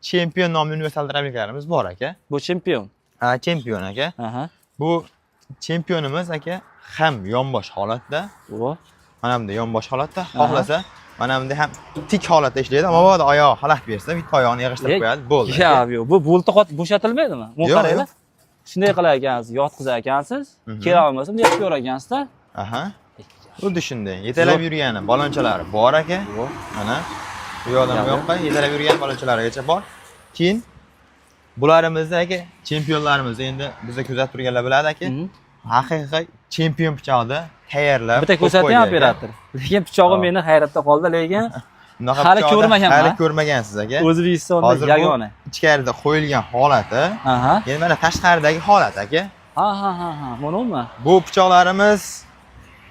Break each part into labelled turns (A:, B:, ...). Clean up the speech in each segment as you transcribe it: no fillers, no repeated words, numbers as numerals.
A: chempion nomli universal drabliklarimiz bor aka.
B: Bu chempion.
A: Ha, chempion aka.
B: Aha.
A: Bu chempionimiz aka ham yonbosh holatda,
B: O.
A: mana bunda yonbosh holatda, xohlasa mana bunda ham tik holatda ishlaydi. Mabodo oyoq xalaqit bersa, bitta oyoqni yig'ishtirib qo'yadi, bo'ldi.
B: Yo'q, bu bo'lti bo'shatilmaydimi? Bu qaranglar. Shunday qilar ekansiz, yotqizar ekansiz, kela olmasa bunday qilib yurar ekansizda.
A: Aha. Xuddi shunday. Yetalab yurgani balonchalari bor aka. Mana bu yoqdan bu yoqqa yetalab yurgan balonchalarigacha bor. Keyin bularimizni aka chempionlarimiz endi bizda kuzatib turganlar biladi aka. Haqiqiy chempion pichog'ida tayyorlab.
B: Bitta ko'rsatgan operator. Lekin pichog'im meni hayratda qoldi, lekin hali ko'rmaganman.
A: Hali ko'rmagansiz aka.
B: O'zbekistonda yagona.
A: Ichkarida qo'yilgan holati. Endi mana tashqaridagi holat aka.
B: Ha, bunimi?
A: Bu pichoqlarimiz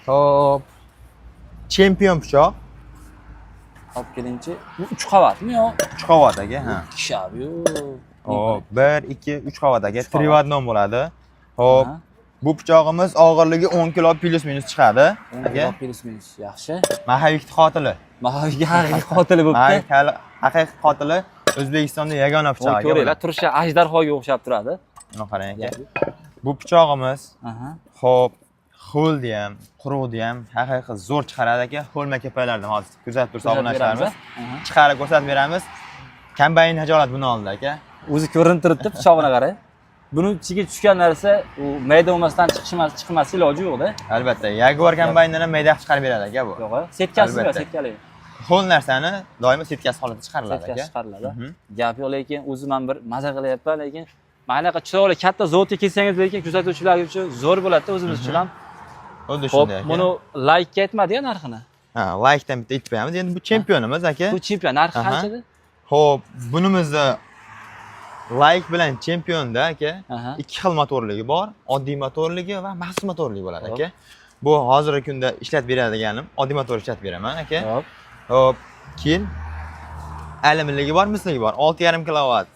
A: hop chempion pichoq.
B: Olib kelingchi. Bu 3 qavatmi yo?
A: 3 qavat aka, ha.
B: Kishabiyo.
A: Hop, 1, 2, 3 qavat aka. Trivodnon bo'ladi. Hop. Bu pichog'imiz og'irligi 10 kilo plus minus chiqadi.
B: 10 kilo plus minus, yaxshi.
A: Mahavik qotili.
B: Mahavik haqiqiy qotili bo'pti.
A: Haqiqiy qotili O'zbekistonda yagona pichoq.
B: Ko'ringlar, turishi ajdarhoga o'xshab turadi.
A: Mana qarang aka. Bu pichog'imiz hop, xo'ldi ham, quruqdi ham haqiqiy zo'r chiqaradi aka. Xo'lma kapaylardan hozir kuzatib tursa obunachilarimiz chiqarib ko'rsatib beramiz. Kombayn hajolat buni oldi aka.
B: O'zi ko'rinib turibdi pichog'ini qarang. Buni ichiga tushgan narsa u mayda bo'lmasdan chiqmas iloji yo'q-da.
A: Albatta, Jaguar kombayndan ham mayda chiqarib beradi aka bu.
B: Yo'q, setkasi yo'q, setkali.
A: Xo'l narsani doimo setkasi holatda chiqariladi aka.
B: Setkasi chiqariladi. Gap yo'q, lekin o'zim ham bir maza qilyapman, lekin maynaqa chiroyli katta zavodga kelsangiz lekin kuzatuvchilar uchun zo'r bo'ladi-da, o'zimiz uchun ham.
A: Xuddi shunday aka.
B: Buni laykka aytmadi-ya narxini.
A: Ha, laykdan bitta aytib qo'yamiz. Endi bu chempionimiz aka.
B: Bu chempion narxi qanchada?
A: Xo'p, bunimizda layk bilan chempionda aka ikki xil motorligi bor, oddiy motorligi va maxsus motorligi bo'ladi aka. Bu hozirgi kunda ishlatib beradiganim oddiy motor ishlatib beraman aka. Hop, keyin alyuminligi bor, misligi bor. 6,5 kilovat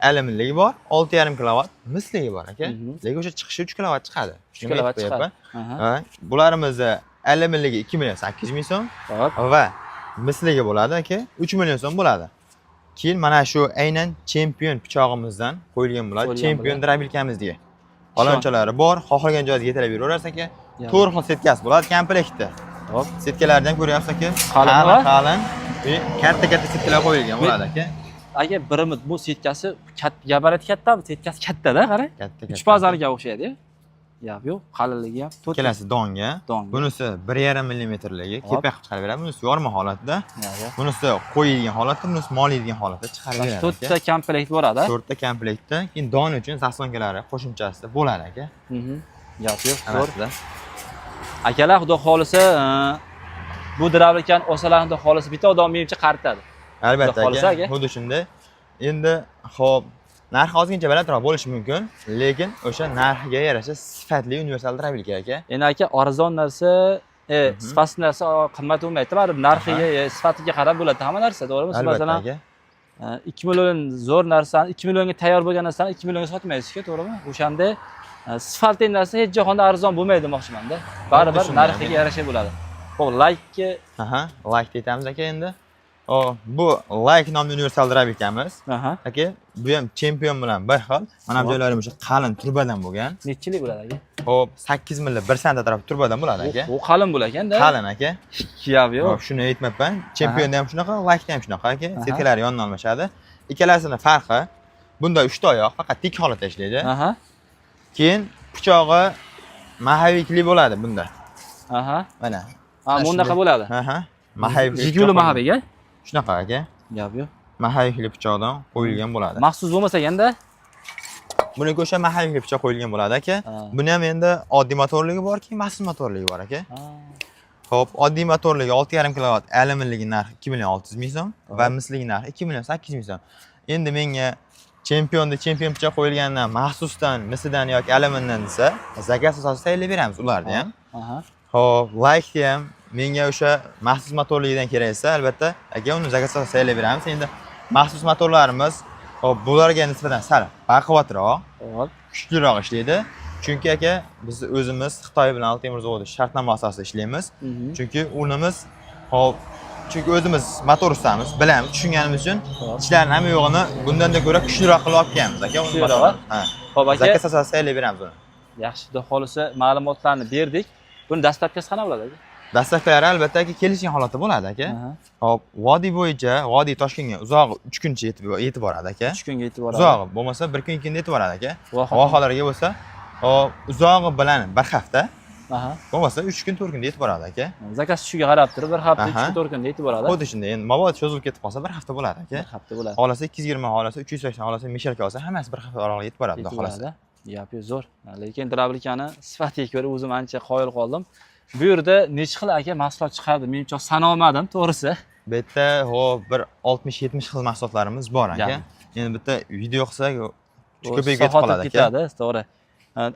A: alyuminligi bor, 6,5 kilovat misligi bor aka. Lekin o'sha chiqishi 3 kilovat chiqadi.
B: 3 kilovat chiqadi.
A: Bularimizni alyuminligi 2,8 million so'm va misligi bo'ladi aka 3 million so'm bo'ladi. Keyin mana shu aynan chempion pichog'imizdan qo'yilgan bo'ladi. Chempion drabilkamiz degan. Balonchalari bor, xohlagan joyga yetalab yuraverasiz aka. 4 xil setkasi bo'ladi komplektda. Hop, setkalardan ko'ryapsiz aka. Qalin va katta setkalar qo'yilgan bo'ladi aka.
B: Aka, birimiz bu setkasi gabarit kattami? Setkasi katta-da, qarang.
A: Katta.
B: 3 pazariga o'xshaydi. Yo'q, qalinligi ham 4.
A: Kelasi donga. Bunisi 1,5 millimetrligi, kepak qilib chiqarib beradi. Bunisi yorma holatda. Bunisi qo'yilgan holatda, bunisi moliydigan holatda chiqarib beradi.
B: 4 ta komplekt bo'ladi.
A: 4 ta komplektda, keyin don uchun zaslonkalari qo'shimchasida bo'ladi aka.
B: Yo'q, zo'r. Akalar, xudo xolisa, bu drabilkani olsalar, xudo xolisa bitta odam menimcha qaritadi.
A: Albatta aka, xuddi shunday. Endi xo'p, narxi ozgincha balandroq bo'lishi mumkin, lekin o'sha narxiga yarasha sifatli universal drabilka aka.
B: Endi aka, arzon narsa, sifatli narsa qimmat bo'lmaydi. Baribir narxiga, sifatiga qarab bo'ladi hamma narsa, to'g'rimi? Siz masalan 2 million zo'r narsani, 2 millionga tayyor bo'lgan narsani 2 millionga sotmaysiz-ku, to'g'rimi? O'shanda sifatli narsa hech jahonda arzon bo'lmaydi demoqchiman-da. Baribir narxiga yarasha bo'ladi. Xo'p, laykka,
A: layk aytamiz aka endi. Bu layk nomli universal drabilkamiz. Aka, bu ham chempion bilan bir xil. Mana bu joylari o'sha qalin turbadan bo'lgan.
B: Nechilik bo'ladi aka?
A: Xo'p, 8 milli 1 sm atrof turbadan bo'ladi aka.
B: U qalin bo'lar ekanda.
A: Qalin aka.
B: Yo'q.
A: Hop, shuni aytmayapman. Chempionda ham shunaqa, laykda ham shunaqa aka. Setkalari yondan almashadi. Ikkalasini farqi, bunda 3 ta oyoq faqat tik holatda ishlaydi. Keyin pichog'i mahavikli bo'ladi bunda. Mana.
B: Bunaqa bo'ladi.
A: Mahavik.
B: Jiguli mahavik-a?
A: Shunaqa aka.
B: Yo'q.
A: Mahavikli pichoqdan qo'yilgan bo'ladi.
B: Maxsus bo'lmasa endi
A: buni o'sha mahavikli pichoq qo'yilgan bo'ladi aka. Buni ham endi oddiy motorligi bor, keyin maxsus motorligi bor aka. Xo'p, oddiy motorligi 6,5 kilovat, alyuminligi narxi 2,6 million so'm va misligi narxi 2,8 million so'm. Endi menga chempion pichoq qo'yilganidan maxsusdan, misidan yoki alyumindan desa, zakaz asosida tayyorlab beramiz ularni ham. Xo'p, laykni ham menga o'sha maxsus motorligidan kerak esa, albatta, aka uni zakaz asosida tayyorlab beramiz. Endi maxsus motorlarimiz hop, bularga nisbatan sal baquvvatroq, kuchliroq ishlaydi. Chunki aka, biz o'zimiz Xitoy bilan Altemir zavodi shartnoma asosida ishlaymiz. Chunki unimiz hop chunki o'zimiz motor ustamiz, bilamiz, tushunganimiz uchun ishlarini hamma yo'g'ini bundan da ko'ra kuchliroq qilib olib kelamiz aka.
B: Kuchliroq?
A: Ha.
B: Xo'p aka.
A: Zakaz asosida tayyorlab beramiz uni.
B: Yaxshi, xudo xolisa ma'lumotlarni berdik. Buni dastlabkasi qanaqa bo'ladi aka?
A: Dastlabkilari albatta kelishgan holatda bo'ladi aka. Hop, vodiy bo'yicha, vodiy Toshkentga uzog'i 3 kuncha yetib boradi aka.
B: 3 kunga yetib boradi.
A: Uzog'i bo'lmasa 1 kun 2 kunda yetib boradi aka. Vohalarga bo'lsa, hop, uzog'i bilan 1 hafta. Bo'lmasa 3 kun 4 kunda yetib boradi aka.
B: Zakaz tushiga qarab turib 1 hafta 3 kun 4 kunda yetib boradi.
A: Xuddi shunday. Endi mabod cho'zilib ketib qolsa 1 hafta bo'ladi aka.
B: 1 hafta bo'ladi.
A: Xolasa 220, xolasa 380, xolasa mishalka olsa hammasi 1 hafta oraliqda yetib boradi xolasa.
B: Gap zo'r. Lekin drablikani sifatiga ko'ra o'zim ancha qoyil qoldim. Bu yerda necha xil aka mahsulot chiqadi? Menimcha sanolmadim, to'g'risi.
A: Bu yerda hop bir 60-70 xil mahsulotlarimiz bor aka. Endi bitta video qilsak ko'payib ketib qoladi aka.
B: Ketadi, to'g'ri.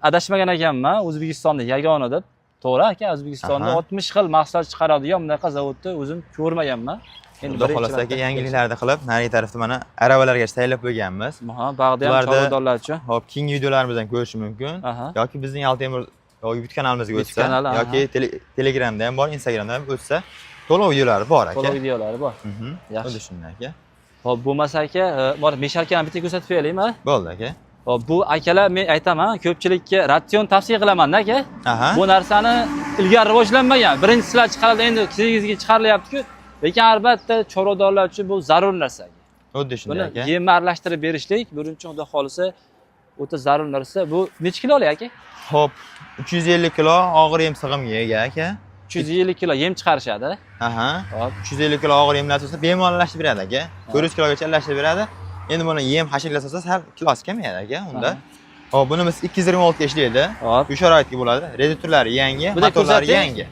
B: Adashmagan ekanman, O'zbekistonda yagona deb. To'g'ri aka, O'zbekistonda 60 xil mahsulot chiqaradigan bunaqa zavodni o'zim ko'rmaganman.
A: Endi xudo xolasa aka yangiliklarni qilib, nari tarafda mana aravalargacha tayyorlab qo'yganmiz.
B: Ha, bag'da ham chorvadorlar uchun.
A: Hop, keyingi videolarimizdan ko'rish mumkin. Yoki bizning Altemir YouTube kanalimizga o'tsa yoki Telegramda ham bor, Instagramda ham o'tsa, to'liq videolari bor aka.
B: To'liq videolari bor.
A: Yaxshi. Xuddi shunday aka.
B: Hop, bo'lmasa aka, bor meshalkani bitta ko'rsatib beraylikmi?
A: Bo'ldi aka.
B: Hop, bu akalar men aytaman, ko'pchilikka ratsion tavsiya qilaman-da aka. Bu narsani ilgari rivojlanmagan. Birinchi sizlar chiqaradi, endi sizga chiqarilyapti-ku. Lekin albatta chorvadorlar uchun bu zarur narsa.
A: Xuddi shunday aka.
B: Buni yemni aralashtirib berishlik, birinchi xudo xolisa o'ta zarur narsa. Bu necha kilolik aka?
A: Hop, 350 kilo og'ir yem sig'imga ega aka.
B: 350 kilo yem chiqarishadi.
A: Hop, 350 kilo og'ir yemlar bo'lsa bemalol aralashtirib beradi aka. 400 kilogacha aralashtirib beradi. Endi buni yem hashaklasangiz har kilosi kamayadi aka unda. Hop, buni biz 226 ga ishlaydi. Bu sharoitga bo'ladi. Reduktorlari yangi, motorlari yangi.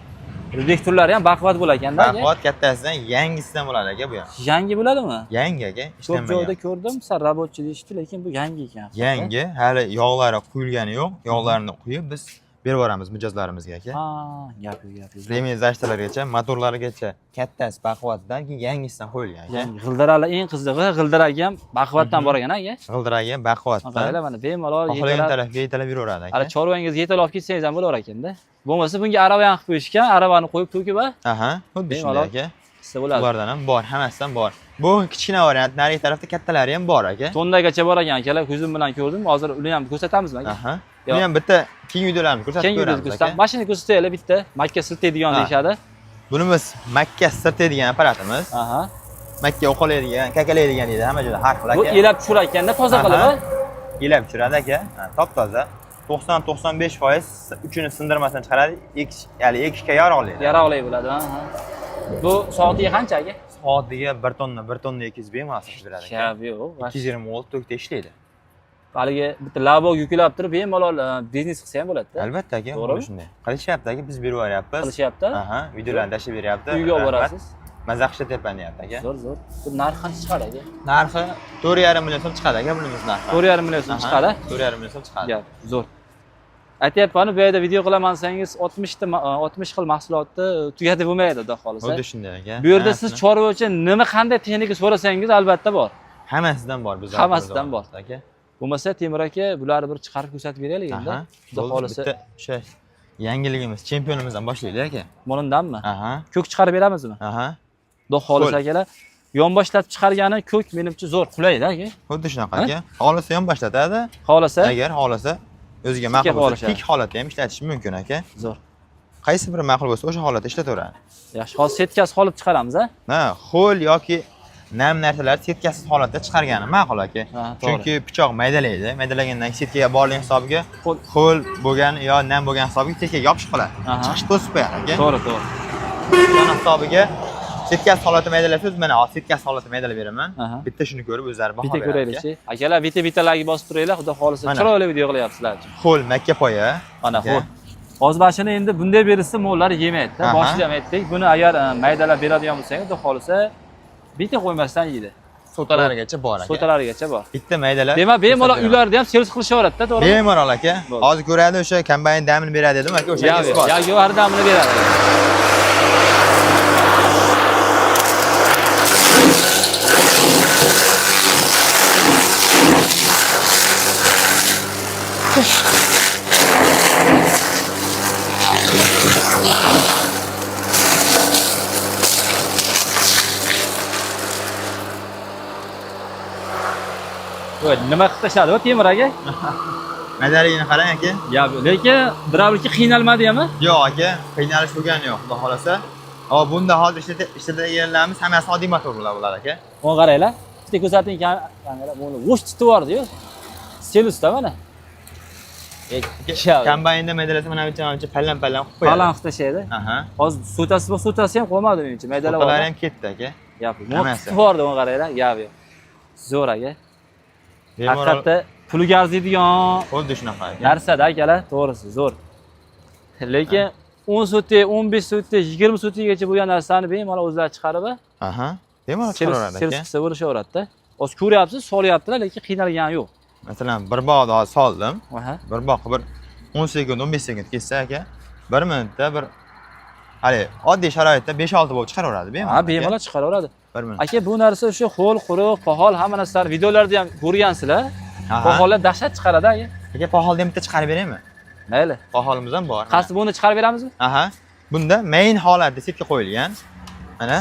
B: Reduktorlari ham baquvvat bo'lar ekanda aka.
A: Baquvvat kattasidan yangisidan bo'ladi aka bu ham.
B: Yangi bo'ladimi?
A: Yangi aka.
B: Ko'p joyda ko'rdim, sal rabotchi deyishdi, lekin bu yangi ekan.
A: Yangi, hali yog'lari quyilgani yo'q. Yog'larini quyib biz berib boramiz mijozlarimizga aka.
B: Gap.
A: Remizlashtirlargacha, motorlarigacha kattasi baquvvatdan keyin yangisidan qo'yilgan aka.
B: G'ildirali eng qizig'i, g'ildiragi ham baquvvatdan bor ekan aka.
A: G'ildiragi ham baquvvatdan.
B: Qaranglar, mana bemalol
A: xohlagan tarafga yetalab yuraveradi aka.
B: Hali chorvangizga yetalab olib ketsangiz ham bo'lar ekanda. Bo'lmasa bunga arava ham qilib qo'yishgan, aravani qo'yib to'kib
A: xuddi shunday aka.
B: Bo'ladi.
A: Ulardan ham bor, hammasidan bor. Bu kichkina variant, nari tarafda kattalari ham bor aka.
B: Tonnagacha bor ekan akalar, ko'zim bilan ko'rdim. Hozir uni ham ko'rsatamizmi aka?
A: Buni ham bitta keyingi videolarni ko'rsatib beramiz aka.
B: Mashina ko'rsataylik bitta, Makka siltaydigan deyshadi.
A: Bunimiz Makka siltaydigan apparatimiz. Makka o'qolaydigan, kakalaydigan deydi, hamma joyda har xil aka.
B: Bu elab tushar ekanda, toza qilib.
A: Elab tushiradi aka. Top-toza. 90-95% uchini sindirmasdan chiqaradi. Ya'ni ekishga yaroqli.
B: Yaroqli bo'ladi, Bu soatiga qancha aka?
A: Soatiga 1 tonna 200 bemalol beradi aka.
B: Gap yo'q.
A: 220 volt tokda ishlaydi.
B: Haligi bitta labog yuklab turib, bemalol biznes qilsa ham bo'ladi-da.
A: Albatta aka, to'g'ri shunday. Qilishyapti aka, biz berib yuboryapmiz.
B: Qilishyapti?
A: Videolarni tashlab beryapti.
B: Uyga olib borasiz.
A: Mazza qishlayapman deyapti aka.
B: Zo'r. Bu narxi qancha chiqadi aka?
A: Narxi 4,5 million so'm chiqadi aka, bunimiz narxi.
B: 4,5 million so'm chiqadi.
A: 4,5 million so'm chiqadi.
B: Gap, zo'r. Aytyapman, bu yerda video qilaman desangiz 60 xil mahsulotni tugatib bo'lmaydi, xudo xolisa.
A: Xuddi shunday aka.
B: Bu yerda siz chorva uchun nima qanday texnika so'rasangiz albatta bor.
A: Hammasidan bor bizda.
B: Hammasidan bor aka. Bo'lmasa Temur aka, bularni bir chiqarib ko'rsatib beraylik endi. Xudo xolisa.
A: Bitta o'sha yangiligimiz, chempionimizdan boshlaylik aka.
B: Bundanmi? Ko'k chiqarib beramizmi? Xudo xolisa akalar. Yonboshlatib chiqargani ko'k menimcha zo'r qulaydi aka.
A: Xuddi shunaqa aka. Xohlasa yonboshlatadi.
B: Xohlasa?
A: Agar xohlasa o'ziga ma'qul bo'lsa, tik holatda ham ishlatish mumkin aka.
B: Zo'r.
A: Qaysi biri ma'qul bo'lsa, o'sha holatda ishlataveradi.
B: Yaxshi, hozir setkasi olib chiqaramiz,
A: ho'l yoki nam narsalar setkasiz holatda chiqargani ma'qul aka. Chunki pichoq maydalaydi. Maydalagandan keyin setkaga borgan hisobiga ho'l bo'lgan yo nam bo'lgan hisobiga setkaga yopishib qoladi. Chiqish to'sib qo'yadi aka.
B: To'g'ri.
A: Shuni hisobiga setkasiz holatda maydalasiz, mana setkasiz holatda maydalab beraman. Bitta shuni ko'rib o'zlari baho beradi.
B: Bitta ko'raylik-chi. Akalar, bitta-bittalarga bosib turinglar, xudo xolisa. Chiroyli video qilyapsizlar.
A: Ho'l Makka poya.
B: Mana ho'l. Ozbashini endi bunday berilsa mollar yemaydi-da. Boshida ham aytdik. Buni agar maydalab beradigan bo'lsangiz, xudo xolisa bitta qo'ymasdan yeydi.
A: So'talarigacha bor aka.
B: So'talarigacha bor.
A: Bitta maydalab.
B: Demak, bemalol uylarda ham servis qilishaveradi-da, to'g'rimi?
A: Bemalol aka. Hozir ko'radi, o'sha kombayn damini beradi dedim aka, o'sha bor.
B: Yo'q, har damini beradi. Voy, nima qilib tashladi bu temir aka?
A: Madaligini qarang aka.
B: Ya, lekin birovniki qiynalmadimi?
A: Yo'q aka, qiynalish bo'lgani yo'q, xudo xolasa. Hop, bunda hozir ishlatadiganlarimiz hammasi oddiy motorlar bo'lar aka.
B: Buni qaranglar. Bitta ko'rsating kamera, buni vosh tutib yubordi-yu. Selusda mana.
A: Kombaynda medalasi mana buncha pallam-pallam qilib qo'yadi.
B: Pallam qilib tashlaydi.
A: Aha.
B: Hozir sutasi ham qolmadi menimcha, medallar bor.
A: Sutalar ham ketdi aka.
B: Gap yo'q. Tutib yubordi buni qaranglar, gap yo'q. Zo'r aka. Haqiqatda puliga arziydigan
A: xuddi shunaqa aka.
B: Narsada akalar, to'g'risi zo'r. Lekin 10 so'tlik, 15 so'tlik, 20 so'tlikgacha bo'lgan narsani bemalol o'zlari chiqarib,
A: aha. Bemalol chiqaraveradi aka.
B: Servisda bo'lishaveradi-da. Hozir ko'ryapsiz, solyaptilar, lekin qiynalgani yo'q.
A: Masalan, bir bog'da soldim.
B: Aha.
A: Bir bog'ga bir 10 sekund, 15 sekund ketsa aka, 1 minutda bir hali oddiy sharoitda 5-6 bo'lib chiqaraveradi bemalol.
B: Ha, bemalol chiqaraveradi.
A: 1 minut.
B: Aka, bu narsa o'sha ho'l, quruq, pohol hamma narsalar videolarda ham ko'rgansizlar. Pohollar dahshat chiqaradi aka.
A: Aka, poholni ham bitta chiqarib beraymi?
B: Mayli.
A: Poholimiz ham bor.
B: Qaysi buni chiqarib beramizmi?
A: Aha. Bunda main holatda setka qo'yilgan. Mana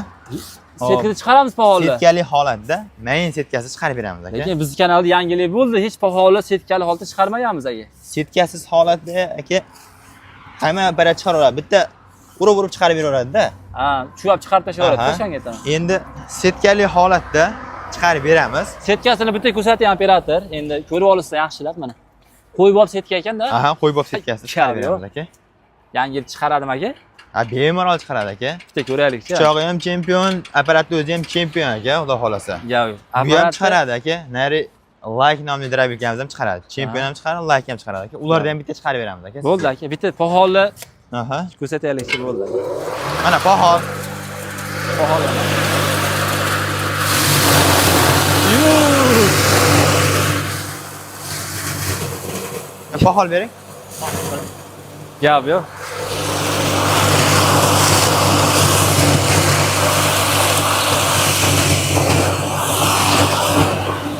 B: setkani chiqaramiz poholni.
A: Setkali holatda main setkasi chiqarib beramiz aka.
B: Lekin bizning kanalda yangilik bo'ldi, hech poholni setkali holatda chiqarmaganmiz aka.
A: Setkasiz holatda aka hamma apparat chiqaraveradi. Bitta urib chiqarib beraveradi-da.
B: Ha, chuvab chiqarib tashlaveradi, o'shanga aytaman.
A: Endi setkali holatda chiqarib beramiz.
B: Setkasini bitta ko'rsating operator. Endi ko'rib olsa yaxshilab mana. Qo'yib olib setka ekanda.
A: Aha, qo'yib olib setkasini chiqarib beramiz aka.
B: Yangi yil chiqaradimi aka?
A: Ha, bemalol chiqaradi aka.
B: Bitta ko'raylikchi.
A: Pichog'i ham chempion, apparatni o'zi ham chempion aka, xudo xolasa.
B: Yo'q.
A: Bu ham chiqaradi aka. Nari like nomli drabikamiz ham chiqaradi. Chempion ham chiqaradi, like ham chiqaradi aka. Ularni ham bitta chiqarib beramiz aka.
B: Bo'ldi aka. Bitta poholni
A: aha,
B: ko'rsataylikchi bo'ldi.
A: Mana pohol.
B: Pohol.
A: Pohol bering.
B: Gap yo'q.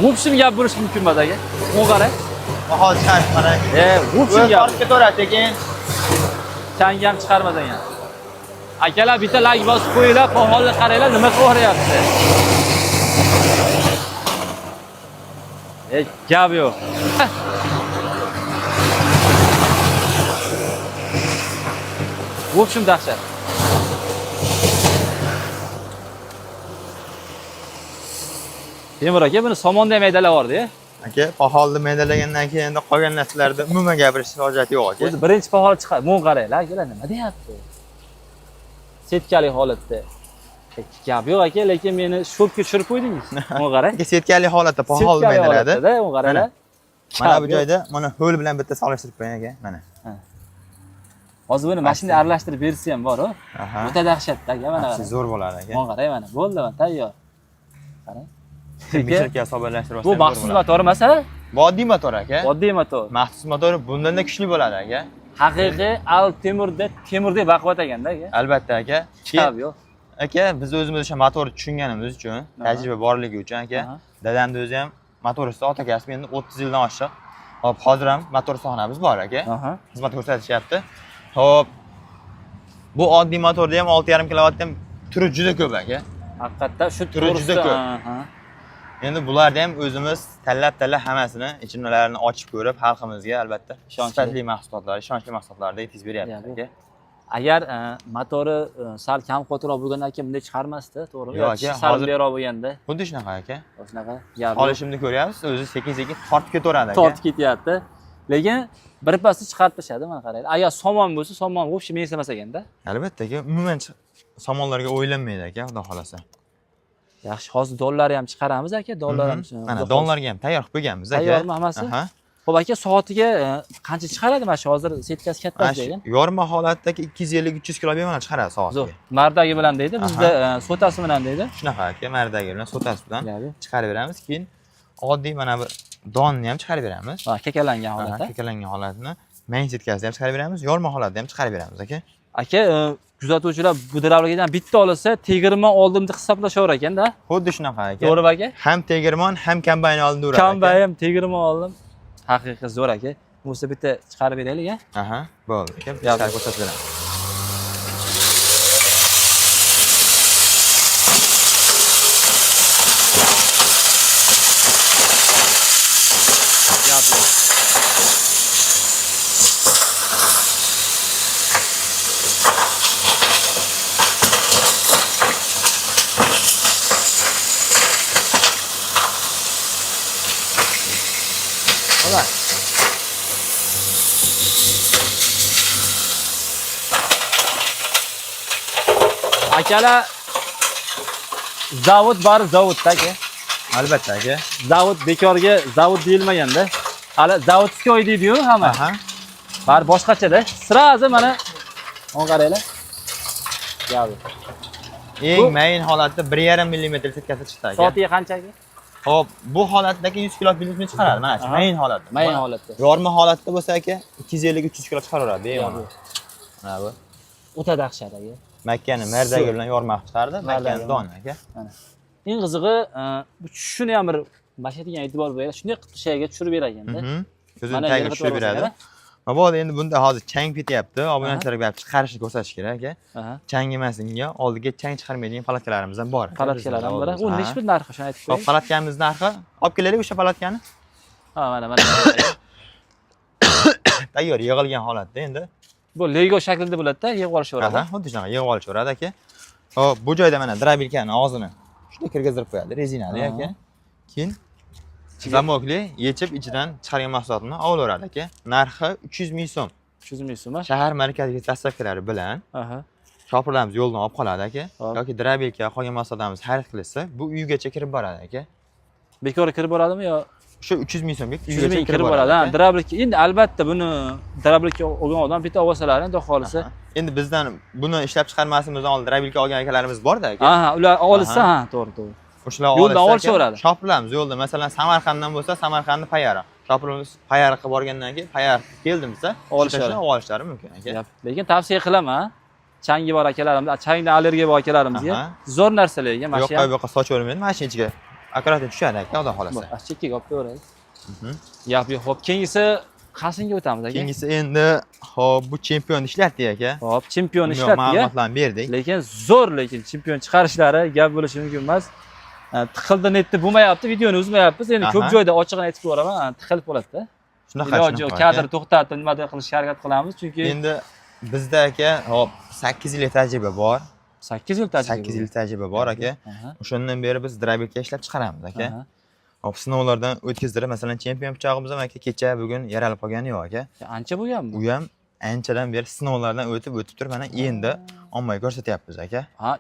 B: Vupshim gap bo'lishi mumkin emas aka. O'ng qarang.
A: Pohol chiqarish mana.
B: Vupshim gap.
A: Ortga to'radi keyin.
B: Changi ham chiqarmadan ham. Akalar bitta like bosib qo'yinglar, poholni qaranglar, nima qilyapti. Gap yo'q. Vupshim dahshat. Temur aka, buni somonda ham maydalab bordi-ya.
A: Aka, poholni maydalagandan keyin endi qolgan narsalarda umuman gapirish hojati yo'q aka.
B: O'zi birinchi pohol chiqadi. Mo'ng qaranglar, akalar nima deyapti? Setkali holatda. Gap yo'q aka, lekin meni shokka tushirib qo'ydingiz. Mo'ng qarang.
A: Aka, setkali holatda pohol maydaladi.
B: Mo'ng qaranglar.
A: Mana bu joyda mana ho'l bilan bitta solishtirib qo'ying aka, mana.
B: Hozir buni mashinaga aralashtirib bersa ham bor-ku. O'ta dahshatda aka, mana qarang.
A: Zo'r bo'ladi aka.
B: Mo'ng qarang mana. Bo'ldi, mana tayyor. Qarang.
A: Mishirga hisoblashtirib
B: Bu maxsus motor emas-a?
A: Bu oddiy motor aka.
B: Oddiy motor.
A: Maxsus motor bundan-da kuchli bo'ladi aka.
B: Haqiqiy al temurdek baquvvat ekanda aka.
A: Albatta aka.
B: Gap yo'q.
A: Aka, biz o'zimiz o'sha motorni tushunganimiz uchun, tajriba borligi uchun aka, dadamni o'zi ham motorist ota kasb, endi 30 yildan oshiq. Hop, hozir ham motor soxnamiz bor aka. Xizmat ko'rsatishyapti. Hop. Bu oddiy motorda ham 6,5 kilovatdan turi juda ko'p aka.
B: Haqiqatda shu
A: turi juda ko'p. Endi bularni ham o'zimiz tanlab hammasini ichimlarini ochib ko'rib, xalqimizga albatta sifatli mahsulotlar, ishonchli mahsulotlarni yetkazib beryapmiz aka.
B: Agar motori sal kam qo'tiroq bo'lgandan keyin bunday chiqarmasdi, to'g'rimi?
A: Yo'q aka,
B: hozir beroq bo'lganda.
A: Xuddi shunaqa aka.
B: Shunaqa.
A: Olishimni ko'ryapsiz, o'zi sekin-sekin tortib ketaveradi aka.
B: Tortib ketyapti. Lekin birpasda chiqarib tashladi, mana qaranglar. Agar somon bo'lsa, somon вообще mensimas ekanda.
A: Albatta aka, umuman somonlarga o'ylanmaydi aka, xudo xolasa.
B: Yaxshi, hozir dollarni ham chiqaramiz aka, dollar ham.
A: Mana dollarga ham tayyor qilib qo'yganmiz aka.
B: Tayyormi hammasi? Xo'p aka, soatiga qancha chiqaradi mana shu hozir setkasi katta degan?
A: Yorma holatdagi 250-300 kilo bemalol chiqaradi soatiga.
B: Mardagi bilan deydi, bizda sotasi bilan deydi.
A: Shunaqa aka, mardagi bilan sotasi bilan chiqarib beramiz. Keyin oddiy mana bu donni ham chiqarib beramiz.
B: Ha, kakalangan holatda.
A: Kakalangan holatni main setkasini ham chiqarib beramiz, yorma holatda ham chiqarib beramiz aka.
B: Aka, kuzatuvchilar bu dravlardan bitta olsa, tegirmon oldim deb hisoblashaver ekanda.
A: Xuddi shunaqa aka.
B: To'g'rimi aka?
A: Ham tegirmon, ham kombayn oldim uradi aka.
B: Kombayn ham tegirmon oldim. Haqiqiy zo'r aka. Bo'lsa bitta chiqarib beraylik a.
A: Aha, bo'ldi aka. Chiqarib ko'rsatib beraman. Hola.
B: Akalar zavod bari zavodda aka.
A: Albatta aka.
B: Zavod bekorga zavod deyilmaganda. Hali zavodskoy deydi-yu hamma.
A: Aha.
B: Bari boshqacha-da. Sirazi mana on qaranglar. Gabi.
A: Eng main holatda 1,5 mm setkasi chiqdi aka.
B: Soatiga qancha aka?
A: Hop, bu holatdagi 100 kilo biletni chiqaradi. Mana shu main holatda.
B: Main holatda.
A: Yorma holatda bo'lsa aka 250-300 kilo chiqaraveradi bemalol. Mana bu.
B: O'ta dahshat aka.
A: Makkani mardagi bilan yorma chiqardi. Makkani don aka.
B: Mana. Eng qizig'i, shuni ham bir mashinaga e'tibor beraylik. Shunday qilib shayga tushirib berar ekanda.
A: Ko'zini tagiga tushirib beradi. Mabodo endi bunda hozir chang ketyapti. Obunachilarga berib chiqarishni ko'rsatish kerak aka. Chang emasligiga oldiga chang chiqarmaydigan palatkalarimiz ham bor.
B: Palatkalar ham bor. U nechta narxi shuni aytib qo'ying.
A: Palatkamiz narxi, olib kelaylik o'sha palatkani.
B: Ha, mana.
A: Tayyor yig'ilgan holatda endi.
B: Bu Lego shaklida bo'ladi-da, yig'ib olishaveradi.
A: Aha, xuddi shunaqa yig'ib olishaveradi aka. Hop, bu joyda mana drabilkani og'zini shunday kirgizib qo'yadi, rezinali aka. Keyin zamokli yechib ichidan chiqargan mahsulotni olaveradi aka. Narxi 300 ming so'm.
B: 300 ming so'm.
A: Shahar markaziga dostavkalari bilan shopirlarimiz yo'ldan olib qoladi aka. Yoki drabilka qolgan mahsulotlarimiz xarid qilinsa, bu uygacha kirib boradi aka.
B: Bekorga kirib boradimi yo?
A: O'sha 300 ming so'mga
B: 300 ming kirib boradi. Ha, drabilka. Endi albatta buni drabilka olgan odam bitta olsalar, endi xohlasa.
A: Endi bizdan buni ishlab chiqarmasimizdan oldin drabilka olgan akalarimiz bor-da aka.
B: Aha, ular olsa, ha, to'g'ri.
A: O'shalar
B: yo'ldan olishaveradi.
A: Shopirlarimiz yo'lda, masalan, Samarqanddan bo'lsa, Samarqandni Payariq. Shopirimiz Payariqqa borgandan keyin Payariq keldimsa, olishlari mumkin aka.
B: Lekin tavsiya qilaman. Changi bor akalarimiz, changdan allergiya bor akalarimizga zo'r narsalarga mana shu.
A: Yo'qqa bu yoqqa sochavermaydi, mashina ichiga akkurat tushadi aka, xudo xolasa.
B: Chekkaga olib qo'yaradi. Xo'p, keyingisi qaysiga o'tamiz aka?
A: Keyingisi endi hop bu chempion ishlatdi aka.
B: Hop, chempion ishlatdi.
A: Ma'lumotlarni berdik.
B: Lekin zo'r, chempion chiqarishlari gap bo'lishi mumkin emas. Tiqildi netda bo'lmayapti, videoni uzmayapmiz. Endi ko'p joyda ochig'ini aytib qo'yaman, tiqilib qoladi-da.
A: Shunaqa.
B: Iloji yo'q, kadr to'xtatib nimadir qilishga harakat qilamiz, chunki
A: endi bizda aka hop 8 yil tajriba bor.
B: 8 yil tajriba.
A: 8 yil tajriba bor aka. O'shandan beri biz drabilka ishlab chiqaramiz aka. Hop sinovlardan o'tkazdirib, masalan, chempion pichog'imiz ham aka kecha bugun yaralib qolgani yo'q aka.
B: Ancha bo'lganmi?
A: U ham anchadan beri sinovlardan o'tib turib, mana endi ommaga ko'rsatyapmiz aka.
B: Ha,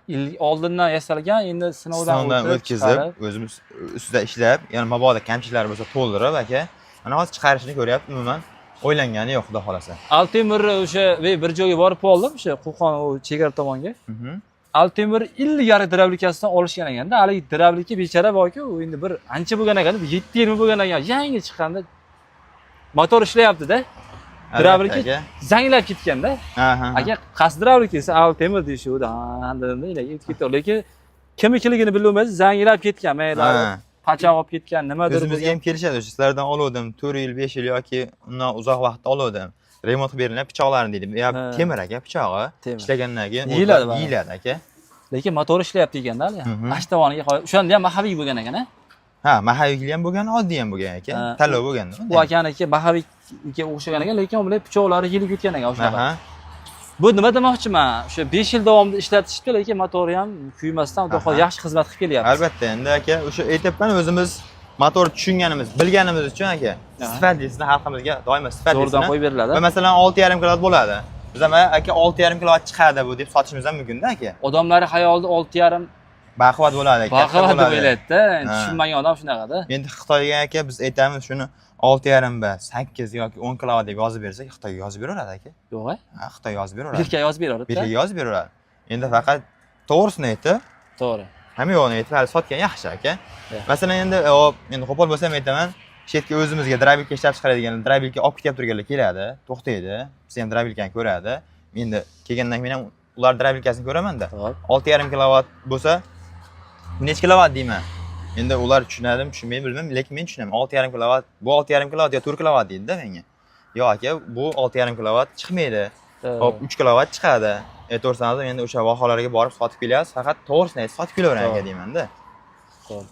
B: oldindan yasalgan, endi sinovdan
A: o'tkazib, o'zimiz ustida ishlab, ya'ni mabodo kamchiliklar bo'lsa to'ldirib aka. Mana hozir chiqarishni ko'ryapti, umuman o'ylangani yo'q, xudo xolasa.
B: Altemir o'sha bir joyga borib qoldim, o'sha Qo'qon chegara tomonga. Altemir ilgari dravlikasidan olishgan ekanda, haligi dravlika bechara borku, u endi bir ancha bo'lgan ekan, 7 yil bo'lgan ekan, yangi chiqqanda motor ishlayapti-da. Dravlika zanglab ketganda. Aka, qaysi dravlika esa Altemir deyishuvdi. Ketdi. Lekin kimnikiligini bilmaysiz, zanglab ketgan, maylar. Qachon olib ketgan, nimadir.
A: O'zimizga ham kelishadi, sizlardan oldim, 4 yil, 5 yil yoki undan uzoq vaqt oldim. Remont berilgan pichoqlarni deydi. Temir aka pichog'i. Ishlagandan keyin yeyiladi aka.
B: Lekin motor ishlayapti ekanda hali. Ashtovoniga o'shanda ham mahaviy bo'lgan ekan-a?
A: Ha, mahaviyli ham bo'lgan, oddiy ham bo'lgan ekan. Tanlov bo'lganda.
B: Bu akaniki mahaviyga o'xshagan ekan, lekin ular pichoqlari yilib ketgan ekan o'shaqa. Bu nima demoqchiman? O'sha 5 yil davomida ishlatishibdi, lekin motori ham kuymasdan xudo xohlasa yaxshi xizmat qilib kelyapti.
A: Albatta, endi aka, o'sha aytibman, o'zimiz motor tushunganimiz, bilganimiz uchun aka, sifatlisini xalqimizga doimo sifatlisini
B: zo'rdan qo'yib beriladi.
A: Va masalan 6,5 kW bo'ladi. Biz ham aka 6,5 kW chiqadi bu deb sotishimiz ham mumkin-da aka.
B: Odamlar xayolida 6,5
A: baquvvat bo'ladi aka.
B: Baquvvat deb o'ylaydi-da. Tushunmagan odam shunaqa-da.
A: Endi Xitoyga aka biz aytamiz shuni 6,5 ba 8 yoki 10 kW deb yozib bersak, Xitoyga yozib beraveradi aka.
B: Yo'q-a?
A: Ha, Xitoy yozib beraveradi.
B: Birga yozib beradi.
A: Birga yozib beraveradi. Endi faqat to'g'risini aytib,
B: to'g'ri.
A: Hamma yo'qni aytib, hali sotgan yaxshi aka. Masalan endi qo'pol bo'lsa ham aytaman, shetga o'zimizga drabilka ishlab chiqaradigan, drabilka olib ketyap turganlar keladi, to'xtaydi, biz ham drabilkani ko'radi. Endi kelgandan keyin ham ular drabilkasini ko'raman-da. 6,5 kW bo'lsa necha kilovatt deyman. Endi ular tushunadimi, tushunmaymi bilmayman, lekin men tushunaman. 6,5 kW, bu 6,5 kW yo 4 kW deydi-da menga. Yo'q aka, bu 6,5 kW chiqmaydi. Hop 3 kW chiqadi. Aytvorsangiz endi o'sha vaholarga borib sotib kelyapsiz, faqat to'g'risini aytib sotib kelaverang aka deyman-da.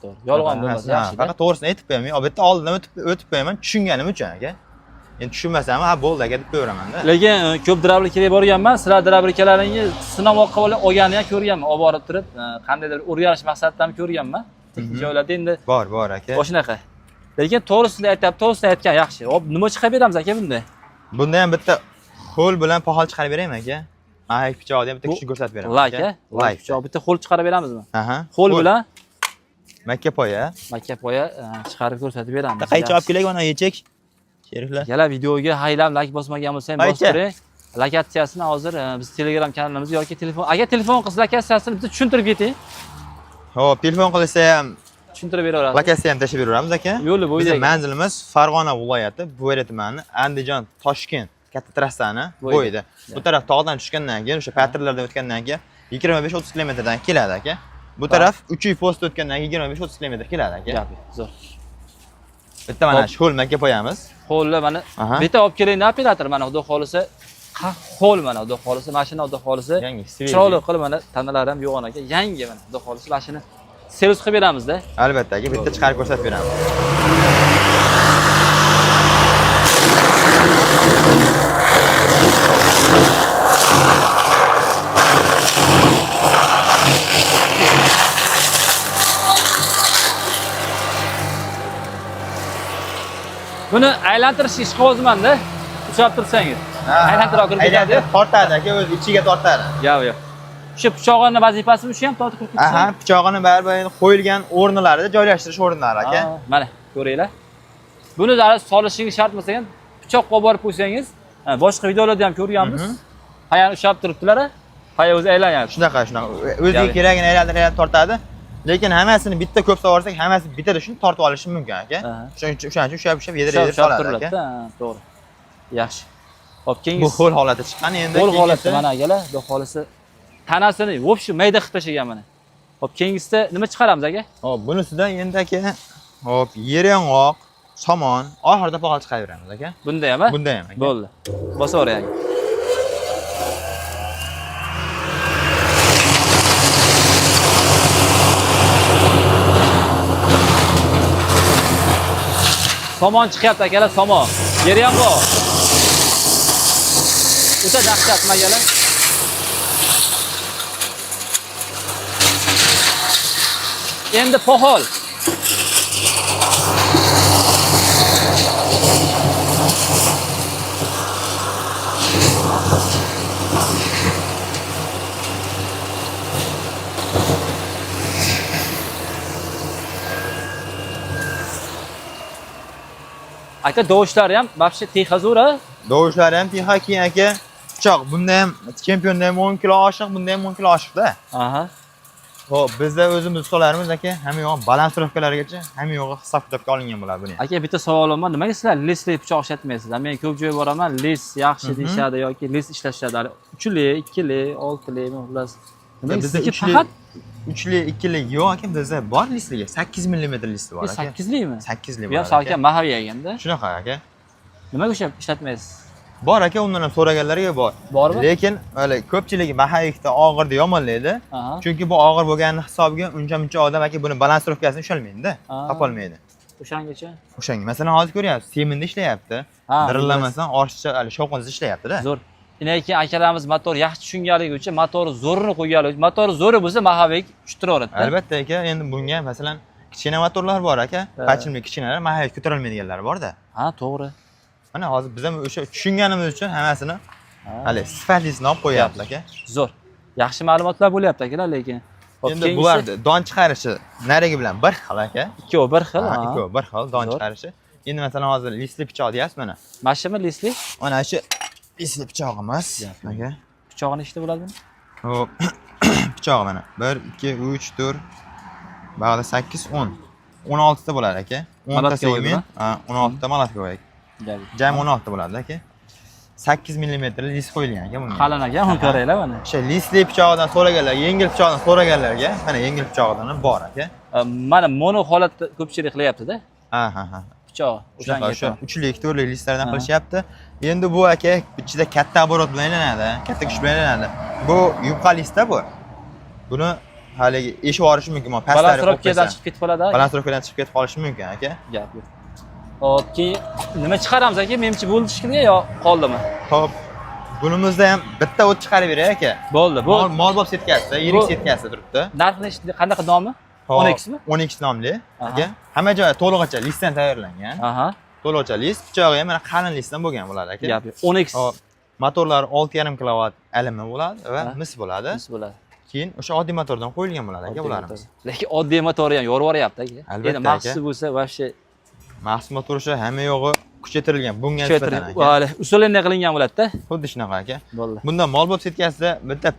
B: To'g'ri. Yolg'on bo'lmasa yaxshi.
A: Faqat to'g'risini aytib qo'yaman. Bu yerda oldindan o'tib qo'yaman, tushunganim uchun aka. Endi tushunmasam, ha bo'ldi aka deb qo'yaveraman-da.
B: Lekin ko'p drablikaga borganman. Sizlar drablikalarni sinovoqqa olganini ham ko'rganman. Olib borib turib, qandaydir o'rganish maqsadida ham ko'rganman. Joylarda endi
A: bor aka.
B: O'shanaqa. Lekin to'g'risini aytyapti, to'g'risini aytgan yaxshi. Hop, nima chiqarib beramiz aka bunda?
A: Bunda ham bitta qo'l bilan pahol chiqarib beraymi aka? Mahak pichog'ini ham bitta kuchli ko'rsatib beraman.
B: Like pichoq bitta qo'l chiqarib beramizmi?
A: Aha.
B: Qo'l bilan
A: makka poya
B: chiqarib ko'rsatib beramiz.
A: Qaychi olib kelay, mana yechak. Sheriflar.
B: Yana videoga haylam like bosmagan bo'lsang bosib turing. Lokatsiyasini hozir biz Telegram kanalimizda yoki telefon. Agar telefon qilsa lokatsiyasini bitta tushuntirib keting.
A: Xo'p, telefon qilsa ham
B: tushuntirib beraveramiz.
A: Lokatsiyani ham tashlab beramiz aka.
B: Yo'li bo'yida.
A: Bizning manzilimiz Farg'ona viloyati, Bo'yra tumani, Andijon, Toshkent katta trassani bo'yida. Bu taraf tog'dan tushgandan keyin, o'sha patrullardan o'tgandan keyin 25-30 kilometrdan keladi aka. Bu taraf 3 uy post o'tgandan keyin 25-30 kilometr keladi aka.
B: Gapi, zo'r.
A: Bitta mana shu ho'l makka poyamiz.
B: Ho'lni mana bitta olib keling, operator mana xudo xolisa ho'l mana xudo xolisa mashina xudo xolisa chiroyli qilib mana tanalari ham yo'g'on aka, yangi mana xudo xolisa mashina servis qilib beramizda.
A: Albatta aka, bitta chiqarib ko'rsatib beramiz.
B: Buni aylantirish ish qozmanda ushlab tursangiz. Aylantirib kirib ketadi.
A: Tortadi aka, o'z ichiga tortadi.
B: Yo'q. Shu pichog'ini vazifasimi shu ham tortib kirib ketadi?
A: Aha, pichog'ini baribir qo'yilgan o'rinlarida joylashtirish o'rinlari aka.
B: Mana, ko'ringlar. Buni zarar solishingiz shart bo'lsa ham pichoq qo'yib borib qo'ysangiz, boshqa videolarda ham ko'rganmiz. Payani ushlab turibdilar, paya o'zi aylanyapti.
A: Shunaqa. O'ziga kerakini aylantirib tortadi. Lekin hammasini bitta ko'p savorsak, hammasi bitada shuni tortib olishi mumkin aka. Shuning uchun ushlab yedirib qoladi aka.
B: To'g'ri. Yaxshi. Hop, keyingi
A: bu ho'l holati chiqqan endi.
B: Ho'l holati mana akalar, xudo xolisa tanasini vobshe mayda qilib tashlagan mana. Hop, keyingisida nima chiqaramiz aka?
A: Hop, bunisidan endi aka, hop, yerang'oq, somon, oxirida pog'al chiqaraveramiz aka.
B: Bunda ham?
A: Bunda ham aka.
B: Bo'ldi. Bosaveray aka. Somon chiqyapti akalar, somon. Yeri ham bor. O'ta dahshat magalar. Endi pohol. Aka dovushlari ham вообще texazura.
A: Dovushlari ham texa keyin aka. Pichoq bunda ham chempionda ham 10 kilo oshiq, bunda ham 10 kilo oshiqda.
B: Aha.
A: Xo'p, bizda o'zimiz ustolarimiz aka, hamma yo'q balansirovkalargacha hamma yo'q hisob-kitobga olingan bo'ladi buni.
B: Aka, bitta savolim bor. Nimaga sizlar lesli pichoq ishlatmaysiz? Men ko'p joyga boraman, les yaxshi deyshadi yoki les ishlashadi. 3li, 2li, 6li, xullas.
A: Bizda faqat 3li, 2li yo'q aka, bizda bor lisligi. 8 mm lisli bor aka.
B: 8limi?
A: 8li bor.
B: Bu ham salkam mahaviy eganda.
A: Shunaqa aka.
B: Nimaga o'sha ishlatmaysiz?
A: Bor aka, undan ham so'raganlarga bor.
B: Bormi?
A: Lekin hali ko'pchiligi mahavikda og'irni yomonlaydi. Chunki bu og'ir bo'lgani hisobiga uncha-muncha odam aka buni balansirovkasini ushalmaydi-da, topolmaydi.
B: O'shangacha?
A: O'shanga. Masalan, hozir ko'ryapsiz, seminda ishlayapti. Dirillamasdan ortiqcha hali shovqinsiz ishlayapti-da.
B: Zo'r. Keyin akalarimiz motor yaxshi tushunganligi uchun motori zo'rini qo'yganligi uchun, motori zo'ri bo'lsa mahavik tushiraveradi.
A: Albatta aka, endi bunga masalan kichkina motorlar bor aka, pachimli kichkinalar, mahavik ko'tarilmaydiganlar bor-da.
B: Ha, to'g'ri.
A: Mana hozir biz ham o'sha tushunganimiz uchun hammasini hali sifatlisini olib qo'yapmiz aka.
B: Zo'r. Yaxshi ma'lumotlar bo'lyapti akalar, lekin
A: endi bularni don chiqarishi narigi bilan bir xil aka.
B: Ikkovi bir xil.
A: Ikkovi bir xil don chiqarishi. Endi masalan hozir lisli pichoq deyapsiz mana.
B: Mashina lisli?
A: Mana shu lisli pichog'imiz aka.
B: Pichog'i nechta bo'ladi buni?
A: Hop. Pichoq mana 1 2 3 4 bag'da 8 10. 16 ta bo'ladi aka. 10 ta segment, 16 ta malatka. Jami 16 bo'ladi aka. 8 mm lis qo'yilgan aka bunga.
B: Qalin aka, uni qaranglar mana.
A: O'sha lisli pichog'idan so'raganlar, yengil pichoqdan so'raganlarga, mana yengil pichog'idan bor aka.
B: Mana mono holatda ko'pchilik qilyapti-da.
A: Ha.
B: Pichoq
A: o'sha 3lik, 4lik listlardan qilishyapti. Endi bu aka ichida katta оборот bilan aylanadi, katta kuch bilan aylanadi. Bu yupqa listda bu. Buni haligi eshib yuborishi mumkin. Pastlari
B: Balandroqdan chiqib ketib qoladi.
A: Balandroqdan chiqib ketib qolishi mumkin aka.
B: Gap yo'q. Hop, keyin nima chiqaramiz aka? Menimcha bo'ldi shekilli yo qoldimi?
A: Xo'p. Bunimizda ham bitta o't chiqarib beray aka.
B: Bo'ldi, bu
A: Molbob setkasida, yirik setkasida turibdi.
B: narxi qanaqa nomi? 10x mi?
A: 10x nomli aka. Hamma joyi to'lig'icha listdan tayyorlangan.
B: Aha.
A: To'lig'icha list, pichog'i ham mana qalin listdan bo'lgan bo'ladi aka.
B: Gap yo'q. 10x
A: Motorlar 6,5 kilovat alimi bo'ladi va mis bo'ladi.
B: mis bo'ladi.
A: Keyin o'sha oddiy motordan qo'yilgan bo'ladi aka bularimiz.
B: Lekin oddiy motori ham yorib yuboryapti aka.
A: Albatta,
B: Endi maxsus bo'lsa вообще
A: maxsus motor o'sha hamma yo'g'i kuchaytirilgan. Bunga nisbatan aka.
B: Vale, usullanma qilingan bo'ladida.
A: Xuddi shunaqa aka.
B: Bo'ldi.
A: Bunda molbob setkasida bitta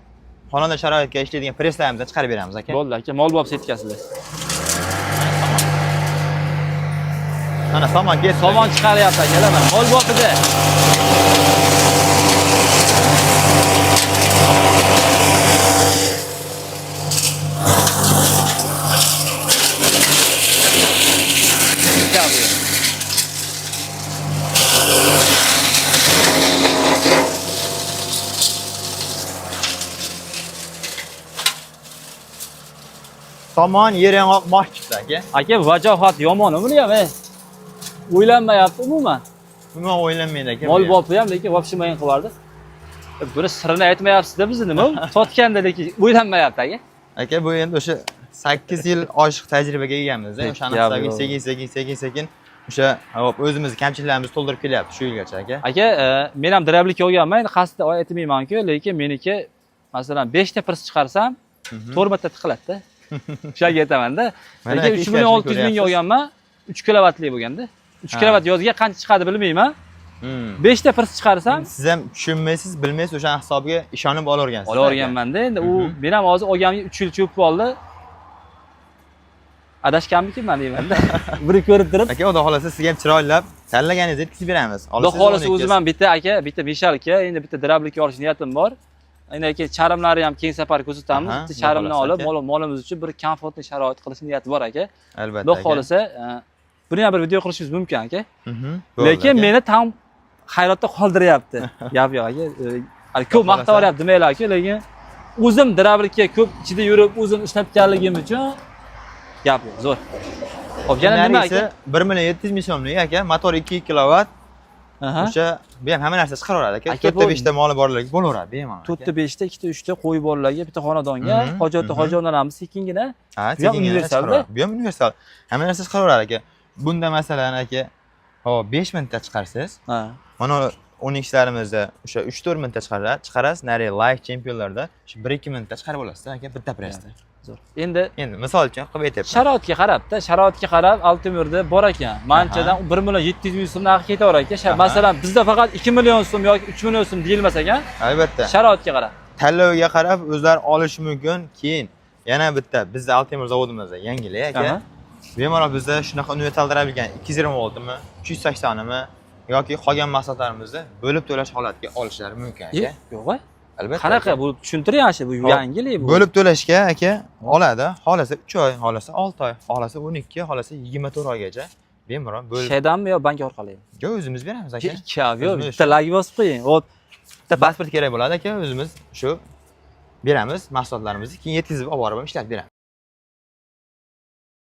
A: xonada sharoitga ishlaydigan presslarimizdan chiqarib beramiz aka.
B: Bo'ldi aka, molbob setkasida.
A: Mana somon ketdi.
B: Somon chiqaryapti aka, mana molbobida.
A: Somon yer yong'oq mosh chiqdi aka.
B: Aka, vajohat yomon buni ham. O'ylanmayapti umuman.
A: Umuman o'ylanmaydi aka.
B: Molbobni ham lekin вообще mayin qilardi. Buni sirini aytmayapsiz-da bizni nima? Sotganda lekin o'ylanmayapti aka.
A: Aka bu endi o'sha 8 yil oshiq tajribaga egamiz. O'shani hisobiga sekin o'sha hop o'zimizni kamchiliklarimizni to'ldirib kelyapti shu yilgacha aka.
B: Aka, men ham drablikka olganman. Endi qasdda aytmayman-ku, lekin meniki masalan 5 ta pirs chiqarsam 4 marta tiqiladi-da. O'shaga aytaman-da. Lekin 3,6 mingga olganman. 3 kilovatli bo'lganda. 3 kilovat yozga qancha chiqadi bilmayman. 5 ta pirs chiqarsam,
A: siz ham tushunmaysiz, bilmaysiz, o'sha hisobiga ishonib olavergansiz.
B: Olaverganman-da. Endi u men ham hozir olganimga 3 yil cho'p bo'ldi. Adashganmikin men deyman-da. Buni ko'rib turib.
A: Aka, xudo xolasa sizga ham chiroylab tanlaganingizni yetkazib beramiz.
B: Xudo xolasa o'zim ham bitta aka, bitta Mishalka, endi bitta drablikka olish niyatim bor. Endi aka charmlari ham keng safar ko'rsatamiz. Bitta charmni olib, molimiz uchun bir komfortli sharoit qilish niyati bor aka.
A: Albatta.
B: Xudo xolasa buni ham bir video qilishimiz mumkin aka. Lekin meni tam hayratda qoldiryapti. Gap yo'q aka. Ko'p maqtavaryapti demanglar aka, lekin o'zim drablikka ko'p ichida yurib, o'zim ishlatganligim uchun gap yo'q, zo'r. Xo'p, yana nima aka?
A: 1,7 million so'mlik aka, motor 2 kilovat. O'sha bu ham hamma narsa chiqaraveradi aka. 4 ta 5 ta moli borlarga bo'laveradi bemalol.
B: 4 ta 5 ta, 2 ta 3 ta qo'y bolalarga, bitta xonadonga, hojonalarimiz sekingina.
A: Ha, sekingina. Bu ham universal. Hamma narsa chiqaraveradi aka. Bunda masalan aka, hop 5 mingta chiqarsiz. Mana 10x'larimizda o'sha 3-4 mingta chiqarasiz, nari Life Championlarda shu 1-2 mingta chiqarib olasiz aka bitta pressda.
B: Zo'r. Endi
A: misol uchun qilib aytyapman.
B: Sharoitga qarab-da, sharoitga qarab Altemirda bor ekan. Manchadan 1,7 million so'm narxi ketaver ekan. Masalan, bizda faqat 2 million so'm yoki 3 million so'm deyilmas ekan.
A: Albatta.
B: Sharoitga qarab.
A: Tanlovga qarab o'zlari olishi mumkin. Keyin yana bitta bizda Altemir zavodimizda yangilik aka. Bemalol bizda shunaqa universal drablikdan 220 voltmi, 380 mi yoki qolgan mahsulotlarimizda bo'lib to'lash holatiga olishlari mumkin aka.
B: Yo'q-a?
A: Albatta.
B: Qanaqa bu tushuntiring yaxshi, bu yangilik bu.
A: Bo'lib to'lashga aka oladi. Xolasa 3 oy, xolasa 6 oy, xolasa 12, xolasa 24 oygacha bemalol bo'lib.
B: Shaydanmi yo bank orqali?
A: Yo'q, o'zimiz beramiz aka.
B: 2 oy, yo'q, bitta lag bosib qo'ying. Hop.
A: Bitta pasport kerak bo'ladi aka, o'zimiz shu beramiz mahsulotlarimizni, keyin yetkazib olib borib ishlatib beramiz.